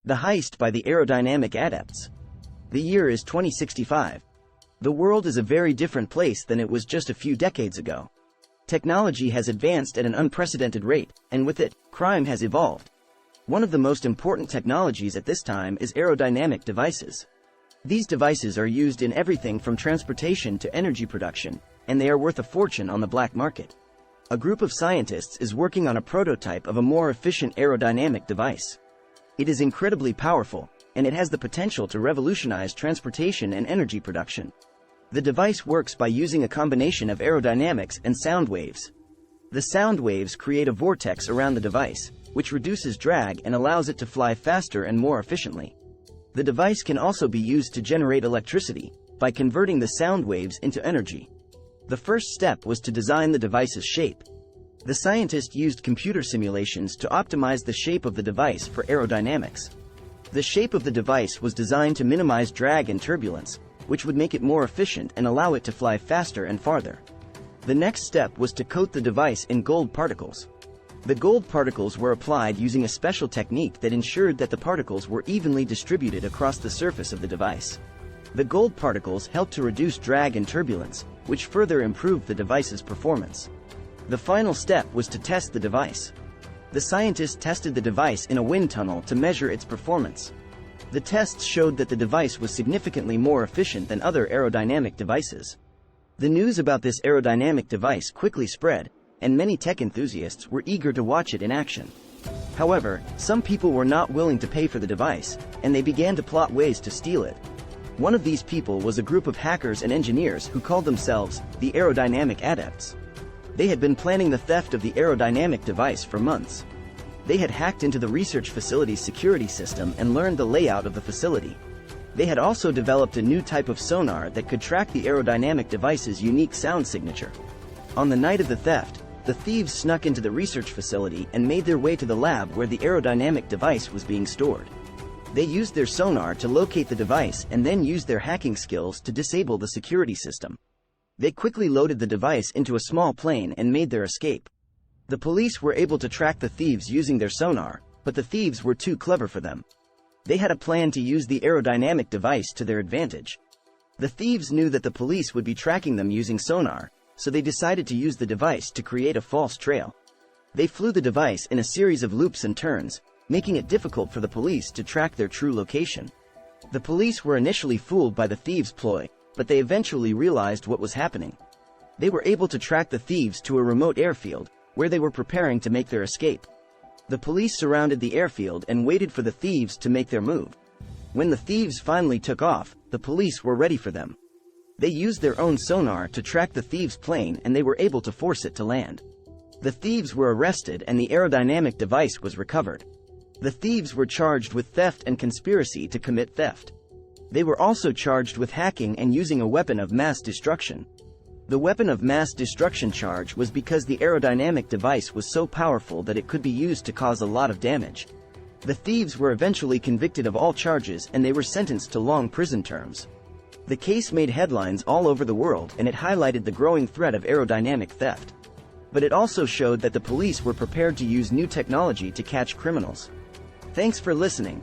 The Heist by the Aerodynamic Adepts. The year is 2065. The world is a very different place than it was just a few decades ago. Technology has advanced at an unprecedented rate, and with it, crime has evolved. One of the most important technologies at this time is aerodynamic devices. These devices are used in everything from transportation to energy production, and they are worth a fortune on the black market. A group of scientists is working on a prototype of a more efficient aerodynamic device. It is incredibly powerful, and it has the potential to revolutionize transportation and energy production. The device works by using a combination of aerodynamics and sound waves. The sound waves create a vortex around the device, which reduces drag and allows it to fly faster and more efficiently. The device can also be used to generate electricity, by converting the sound waves into energy. The first step was to design the device's shape. The scientist used computer simulations to optimize the shape of the device for aerodynamics. The shape of the device was designed to minimize drag and turbulence, which would make it more efficient and allow it to fly faster and farther. The next step was to coat the device in gold particles. The gold particles were applied using a special technique that ensured that the particles were evenly distributed across the surface of the device. The gold particles helped to reduce drag and turbulence, which further improved the device's performance. The final step was to test the device. The scientists tested the device in a wind tunnel to measure its performance. The tests showed that the device was significantly more efficient than other aerodynamic devices. The news about this aerodynamic device quickly spread, and many tech enthusiasts were eager to watch it in action. However, some people were not willing to pay for the device, and they began to plot ways to steal it. One of these people was a group of hackers and engineers who called themselves the Aerodynamic Adepts. They had been planning the theft of the aerodynamic device for months. They had hacked into the research facility's security system and learned the layout of the facility. They had also developed a new type of sonar that could track the aerodynamic device's unique sound signature. On the night of the theft, the thieves snuck into the research facility and made their way to the lab where the aerodynamic device was being stored. They used their sonar to locate the device and then used their hacking skills to disable the security system. They quickly loaded the device into a small plane and made their escape. The police were able to track the thieves using their sonar, but the thieves were too clever for them. They had a plan to use the aerodynamic device to their advantage. The thieves knew that the police would be tracking them using sonar, so they decided to use the device to create a false trail. They flew the device in a series of loops and turns, making it difficult for the police to track their true location. The police were initially fooled by the thieves' ploy, but they eventually realized what was happening. They were able to track the thieves to a remote airfield, where they were preparing to make their escape. The police surrounded the airfield and waited for the thieves to make their move. When the thieves finally took off, the police were ready for them. They used their own sonar to track the thieves' plane and they were able to force it to land. The thieves were arrested and the aerodynamic device was recovered. The thieves were charged with theft and conspiracy to commit theft. They were also charged with hacking and using a weapon of mass destruction. The weapon of mass destruction charge was because the aerodynamic device was so powerful that it could be used to cause a lot of damage. The thieves were eventually convicted of all charges and they were sentenced to long prison terms. The case made headlines all over the world and it highlighted the growing threat of aerodynamic theft. But it also showed that the police were prepared to use new technology to catch criminals. Thanks for listening.